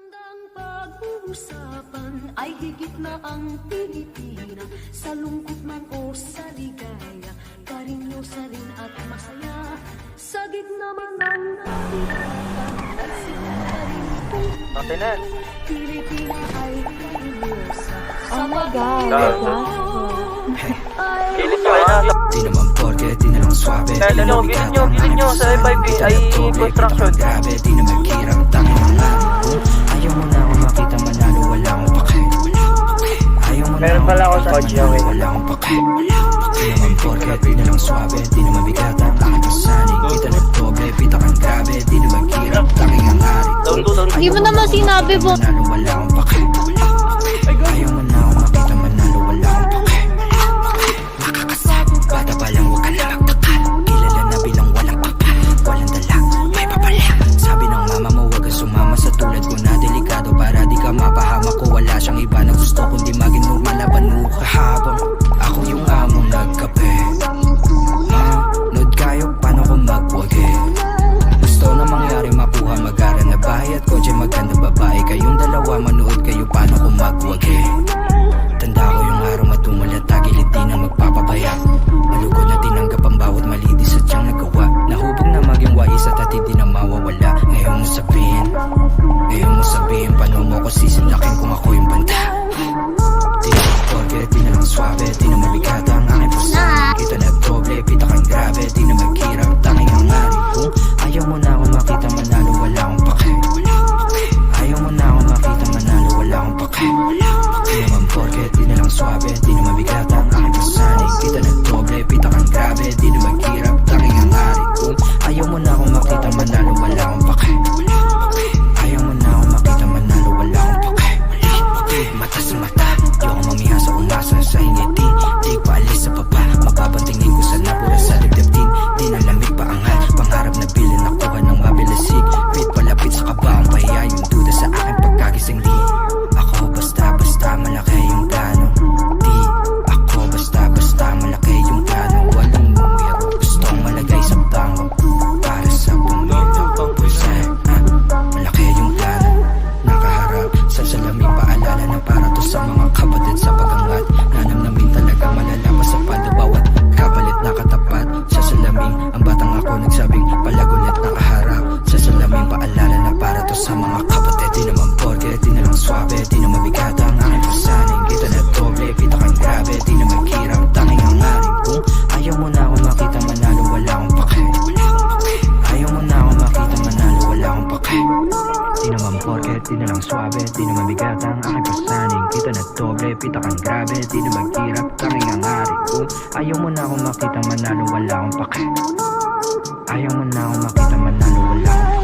Magandang pag-uusapan ay higit na ang Pilipinas. Sa lungkot man o sa ligaya, karinyosa rin at masaya. Sa gitna man ng kapirapan ay sila rin Tenan. Pilipina ay karinyosa. Oh my God. Kilit nyo, ayun na. Di naman porke, di na lang swabe. Gilid nyo sa FIP ay construction. Grabe, di na maghirap, tangin ang lalo. Ayaw mo na akong makita manalo, wala akong pake. Ayaw mo na Meron pala ako sa audio, okay? wala akong pake. Di naman porke, di na lang swabe. Di na mabigat ang aking pasanig. Kita na doble, pita kang grabe. Di na maghirap, tangin ang hari. Hindi mo naman sinabi, bot. Manalo, wala akong pake. Ayaw mo na akong makita manalo, wala akong pake. Bata pa lang, huwag ka na magtakal. Kilala na bilang walang akal. Walang dala, may papala. Sabi ng mama mo, huwag ka sumama sa tulad ko na delikado. Para di ka mapahamak ko, wala siyang iba na gusto kundi maging normal na banuka. Habang ako yung among nagkape, nood kayo, paano ko magwagi? Gusto na mangyari, makuha, mag-aral na bahay at kotse, maganda babae. Kayong dalawa, manood kayo, paano ko magwagi? Tanda ko yung araw matumulat, tagilid di na magpapabaya. Malugod na tinanggap ang bawat mali, di sadyang nagawa. Nahubog na maging wais at hatid di na mawawala. Ngayon mo sabihin, paano mo ko sisinlakin kung ako yung banda? Di na porke, di na lang swabe, di na mabigat ang aking pasanin. Kita na doble, pita kang grabe, di na maghirap, tanging ang hari. Kung ayaw mo na akong makita manalo, wala akong pake. Ayaw mo na akong makita manalo, wala akong pake. Di naman porke, di na lang swabe, di na mabigat ang aking pasanin. Kita na doble, pita kang grabe, di na maghirap, tanging ang hari. Kung ayaw mo na akong makita manalo, wala akong pake. Ayaw mo na akong makita manalo, wala akong pake. Mata sa mata, di ako mamiha sa umasa sa ingiti. Di pa alis sa baba, mapapantingin ko sa napura sa dibdib din. Di na lamig pa angal, pangarap na bilin nakuha ng mabilisig. Pit palapit sa kabaong pahiya, yung duda sa aking pagkagising. Di ako basta-basta malaki yung plano. Di ako basta-basta malaki yung plano. Walang numero, gustong malagay sa bangko para sa pumilo. Pusa, malaki yung plano. Nakaharap sa salamin, paalala na para to sa mga kapatid sa pagangat. Nanamnamin talaga malalapas sa pado, bawat kapalit na katapat. Sa salamin, ang batang ako nagsabing palagulit nakaharap. Sa salamin, paalala na para to sa mga kapatid. Di naman porke, di na lang swabe, di na mabigat ang aking pasanin. Kita na doble, pita kang grabe, di na maghirap, tanging ang hari. Kung ayaw mo na akong makita manalo, wala akong pake. Ayaw mo na akong makita manalo, wala akong pake. Di naman porke, di na lang swabe, di na mabigat ang aking pasanin. Kita na doble, pita kang grabe, di na maghirap, tanging ang hari. Kung ayaw mo na akong makita manalo, wala akong pake. Ayaw mo na akong makita manalo, wala akong pake.